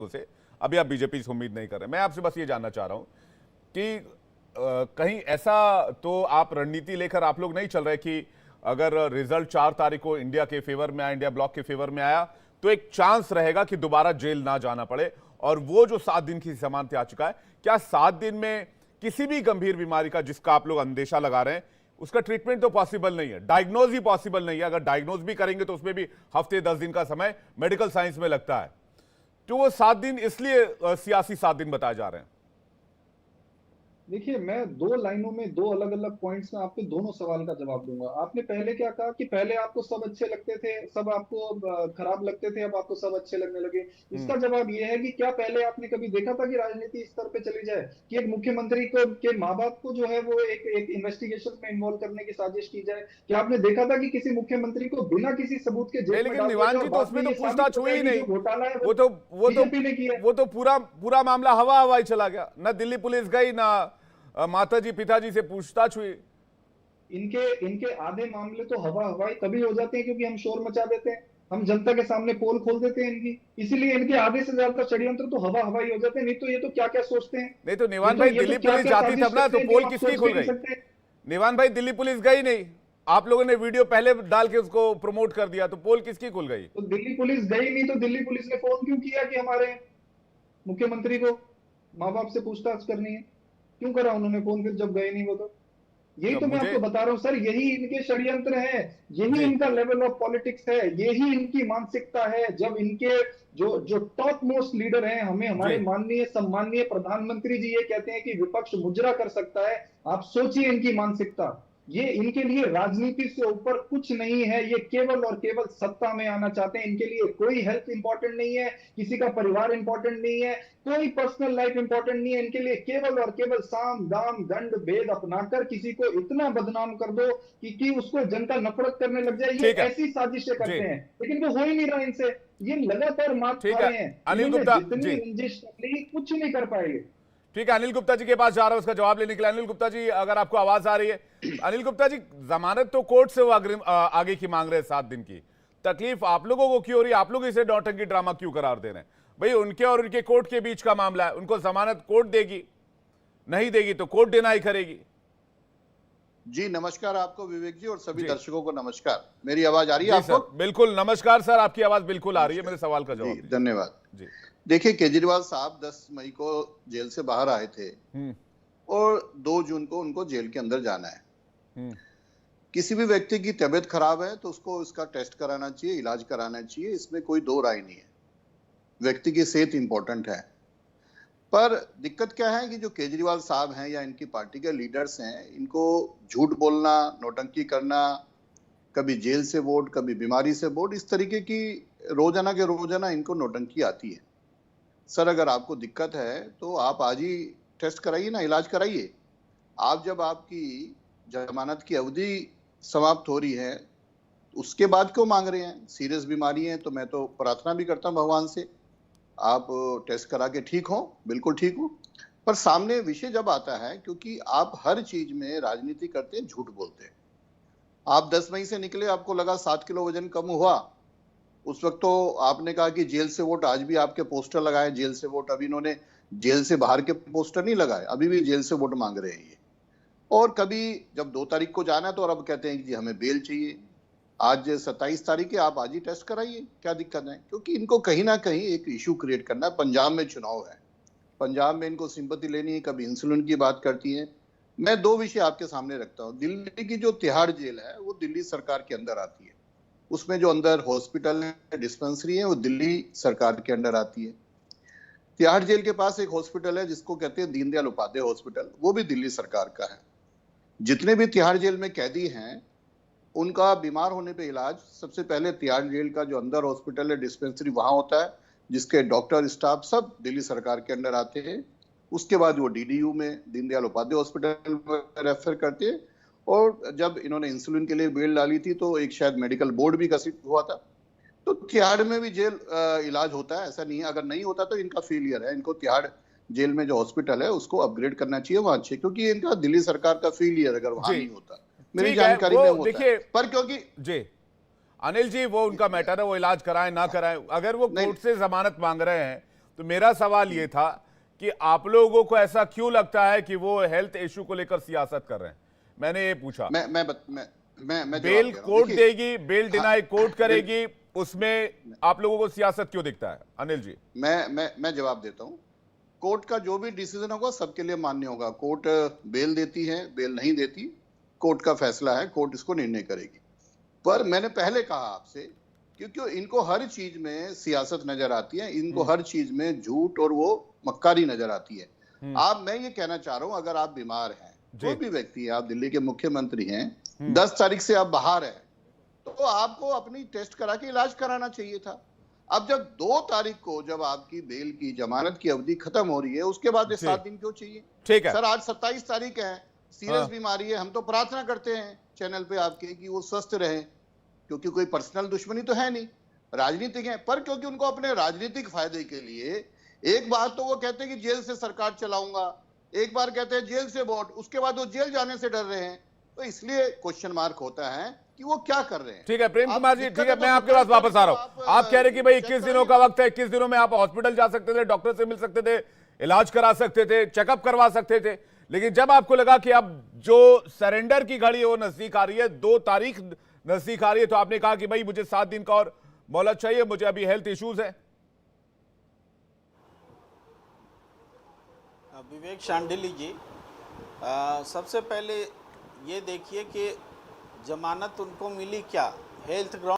से अभी आप बीजेपी से उम्मीद नहीं कर रहे। मैं आपसे बस ये जानना चाह रहा हूं कि कहीं ऐसा तो आप रणनीति लेकर आप लोग नहीं चल रहे कि अगर रिजल्ट 4 तारीख को इंडिया के फेवर में आया, इंडिया ब्लॉक के फेवर में आया, तो एक चांस रहेगा कि दोबारा जेल ना जाना पड़े। और वो जो 7 दिन की जमानत आ चुका है, क्या 7 दिन में किसी भी गंभीर बीमारी का जिसका आप लोग अंदेशा लगा रहे हैं उसका ट्रीटमेंट तो पॉसिबल नहीं है, डायग्नोज ही पॉसिबल नहीं है। अगर डायग्नोज भी करेंगे तो उसमें भी हफ्ते 10 दिन का समय मेडिकल साइंस में लगता है। तो वो 7 दिन इसलिए सियासी 7 दिन बताए जा रहे हैं। देखिए, मैं 2 लाइनों में 2 अलग-अलग पॉइंट्स में आपके दोनों सवाल का जवाब दूंगा। आपने पहले क्या कहा कि पहले आपको सब अच्छे लगते थे, सब आपको खराब लगते थे, अब आपको सब अच्छे लगने लगे। इसका जवाब ये है कि क्या पहले आपने कभी देखा था कि राजनीति इस स्तर पे चली जाए कि एक मुख्यमंत्री को के माँ-बाप को जो है वो एक इन्वेस्टिगेशन में इन्वॉल्व करने की साजिश की जाए? क्या आपने देखा था कि किसी मुख्यमंत्री को बिना किसी सबूत के जेल में लेकिन डाल दिया निवान जाए जी और तो बाद उसमें में तो ये साबित पूछताछ हो हुई जाए ही कि नहीं। जो घोटाला है वो बीजेपी ने किया है? वो तो पूरा मामला हवा हवाई चला गया। ना दिल्ली पुलिस गई, ना माताजी पिताजी से पूछताछ हुई। इनके आधे मामले तो हवा हवाई तभी हो जाते हैं क्योंकि हम शोर मचा देते हैं, हम जनता के सामने पोल खोल देते हैं इनकी, इसीलिए इनके आधे से ज्यादा षड्यंत्र तो हवा हवाई हो जाते हैं। नहीं तो ये तो क्या क्या सोचते हैं, नहीं तो निवान भाई, दिल्ली क्या पुलिस क्या जाती साजिश तब ना करते तो हैं पोल जो आप किसकी सोच खुल भी नहीं गई। सकते। निवान भाई, दिल्ली पुलिस गई नहीं, आप लोगों ने वीडियो पहले डाल के उसको प्रमोट कर दिया, तो पोल किसकी खुल गई। तो दिल्ली पुलिस गई नहीं तो दिल्ली पुलिस ने फोन क्यों किया कि हमारे मुख्यमंत्री को माँ बाप से पूछताछ करनी है? क्यों करा उन्होंने फोन फिर जब गए नहीं वो? तो यही तो तो मैं मुझे आपको बता रहा हूं सर, यही इनके षड्यंत्र है, यही जी इनका लेवल ऑफ पॉलिटिक्स है, यही इनकी मानसिकता है। जब इनके जो जो टॉप मोस्ट लीडर हैं, हमें जी हमारे माननीय सम्माननीय प्रधानमंत्री जी ये कहते हैं कि विपक्ष मुजरा कर सकता है, आप सोचिए इनकी मानसिकता। ये इनके लिए राजनीति से ऊपर कुछ नहीं है, ये केवल और केवल सत्ता में आना चाहते हैं। इनके लिए कोई हेल्थ इंपॉर्टेंट नहीं है, किसी का परिवार इंपॉर्टेंट नहीं है, कोई पर्सनल लाइफ इंपॉर्टेंट नहीं है। इनके लिए केवल और केवल साम दाम दंड भेद अपनाकर किसी को इतना बदनाम कर दो कि उसको जनता नफरत करने लग जाए, ये ठीक है ऐसी साजिशें जी करते हैं। लेकिन वो हो ही नहीं रहा इनसे, ये लगातार मात ठीक खा है रहे हैं। अनिल इन्होंने गुप्ता जितनी जी, रंजिश कर ली कुछ नहीं कर पाएंगे। ठीक है अनिल गुप्ता जी के पास जा रहा हूं उसका जवाब लेने के लिए। अनिल गुप्ता जी, अगर आपको आवाज आ रही है। अनिल गुप्ता जी, जमानत तो कोर्ट से वो आगे की मांग रहे हैं 7 दिन की, तकलीफ आप लोगों को क्यों हो रही है? आप लोग इसे नौटंकी ड्रामा क्यों करार दे रहे हैं? भाई उनके और उनके कोर्ट के बीच का मामला है, उनको जमानत कोर्ट देगी, नहीं देगी तो कोर्ट डिनाई करेगी। जी नमस्कार आपको विवेक जी और सभी जी दर्शकों को नमस्कार। मेरी आवाज आ रही है जी आपको? सर, बिल्कुल नमस्कार सर, आपकी आवाज बिल्कुल आ रही है। मेरे सवाल का जवाब जी दीजिए। धन्यवाद। जी देखिए, केजरीवाल साहब 10 मई को जेल से बाहर आए थे और 2 जून को उनको जेल के अंदर जाना है। किसी भी व्यक्ति की तबीयत खराब है तो उसको इसका टेस्ट कराना चाहिए, इलाज कराना चाहिए, इसमें कोई दो राय नहीं है। व्यक्ति की सेहत इंपॉर्टेंट है। पर दिक्कत क्या है कि जो केजरीवाल साहब हैं या इनकी पार्टी के लीडर्स हैं, इनको झूठ बोलना, नौटंकी करना, कभी जेल से वोट, कभी बीमारी से वोट, इस तरीके की रोजाना के रोजाना इनको नौटंकी आती है। सर, अगर आपको दिक्कत है तो आप आज ही टेस्ट कराइए ना, इलाज कराइए। आप जब आपकी जमानत की अवधि समाप्त हो रही है उसके बाद क्यों मांग रहे हैं? सीरियस बीमारी है तो मैं तो प्रार्थना भी करता हूं भगवान से आप टेस्ट करा के ठीक हो, बिल्कुल ठीक हो। पर सामने विषय जब आता है, क्योंकि आप हर चीज में राजनीति करते हैं, झूठ बोलते हैं। आप 10 मई से निकले, आपको लगा 7 किलो वजन कम हुआ, उस वक्त तो आपने कहा कि जेल से वोट, आज भी आपके पोस्टर लगाए जेल से वोट। अभी इन्होंने जेल से बाहर के पोस्टर नहीं लगाए, अभी भी जेल से वोट मांग रहे हैं ये। और कभी जब 2 तारीख को जाना है तो अब कहते हैं कि जी हमें बेल चाहिए। आज 27 तारीख है, आप आज ही टेस्ट कराइए, क्या दिक्कत है? क्योंकि इनको कहीं ना कहीं एक इशू क्रिएट करना है। पंजाब में चुनाव है, पंजाब में इनको सिंपैथी लेनी है, कभी इंसुलिन की बात करती है। मैं 2 विषय आपके सामने रखता हूँ। दिल्ली की जो तिहाड़ जेल है वो दिल्ली सरकार के अंदर आती है, उसमें जो अंदर हॉस्पिटल है, डिस्पेंसरी है, वो दिल्ली सरकार के अंडर आती है। तिहाड़ जेल के पास एक हॉस्पिटल है जिसको कहते हैं दीनदयाल उपाध्याय हॉस्पिटल, वो भी दिल्ली सरकार का है। जितने भी तिहाड़ जेल में कैदी हैं उनका बीमार होने पे इलाज सबसे पहले तिहाड़ जेल का जो अंदर हॉस्पिटल है, डिस्पेंसरी, वहां होता है, जिसके डॉक्टर स्टाफ सब दिल्ली सरकार के अंडर आते हैं। उसके बाद वो डीडीयू में, दीनदयाल उपाध्याय हॉस्पिटल में रेफर करते हैं। और जब इन्होंने इंसुलिन के लिए बेल डाली थी तो एक शायद मेडिकल बोर्ड भी गठित हुआ था। तो तिहाड़ में भी जेल इलाज होता है, ऐसा नहीं है। अगर नहीं होता तो इनका फेलियर है। इनको तिहाड़ जेल में जो हॉस्पिटल है उसको अपग्रेड करना चाहिए वहां अच्छे, क्योंकि इनका दिल्ली सरकार का फेलियर अगर वहां नहीं होता, मेरी जानकारी में होता है। पर क्योंकि जी अनिल जी, वो उनका मैटर है, वो इलाज कराएं ना कराएं। अगर वो कोर्ट से जमानत मांग रहे हैं तो मेरा सवाल ये था कि आप लोगों को ऐसा क्यों लगता है कि वो हेल्थ इशू को लेकर सियासत कर रहे हैं? मैंने ये पूछा। मैं बेल कोर्ट देगी, बेल डिनाई कोर्ट करेगी, बिल- उसमें आप लोगों को सियासत क्यों दिखता है? अनिल जी, मैं जवाब देता हूं। कोर्ट का जो भी डिसीजन होगा सबके लिए मान्य होगा। कोर्ट बेल देती है, बेल नहीं देती, कोर्ट का फैसला है, कोर्ट इसको निर्णय करेगी। पर मैंने पहले कहा आपसे, क्योंकि इनको हर चीज में सियासत नजर आती है, इनको हर चीज में झूठ और वो मक्कारी नजर आती है। मैं ये कहना चाह रहा हूं, अगर आप बीमार हैं, कोई भी व्यक्ति है, आप दिल्ली के मुख्यमंत्री हैं, 10 तारीख से आप बाहर हैं, तो आपको अपनी टेस्ट करा के इलाज कराना चाहिए था। अब जब 2 तारीख को जब आपकी बेल की जमानत की अवधि खत्म हो रही है, उसके बाद 7 दिन क्यों चाहिए? ठीक है सर, आज 27 तारीख है, सीरियस बीमारी है, हम तो प्रार्थना करते हैं चैनल पे आपके कि वो स्वस्थ रहे, क्योंकि कोई पर्सनल दुश्मनी तो है नहीं, राजनीतिक है। पर क्योंकि उनको अपने राजनीतिक फायदे के लिए, एक बार तो वो कहते हैं कि जेल से सरकार चलाऊंगा, एक बार कहते हैं जेल से वोट, उसके बाद वो जेल जाने से डर रहे हैं। तो इसलिए क्वेश्चन मार्क होता है कि वो क्या कर रहे हैं। ठीक है प्रेम कुमार जी, ठीक है, तो मैं आपके पास वापस आ रहा हूं। आप कह रहे कि भाई 21 दिनों का वक्त है, 21 दिनों में आप हॉस्पिटल जा सकते थे, डॉक्टर से मिल सकते थे, इलाज करा सकते थे, चेकअप करवा सकते थे, लेकिन जब आपको लगा कि अब जो सरेंडर की घड़ी है वो नजदीक आ रही है, 2 तारीख नजदीक आ रही है, तो आपने कहा कि भाई मुझे 7 दिन का और मोहलत चाहिए, मुझे अभी हेल्थ इश्यूज है। विवेक शांडिली जी, सबसे पहले ये देखिए कि जमानत उनको मिली क्या, हेल्थ ग्राउंड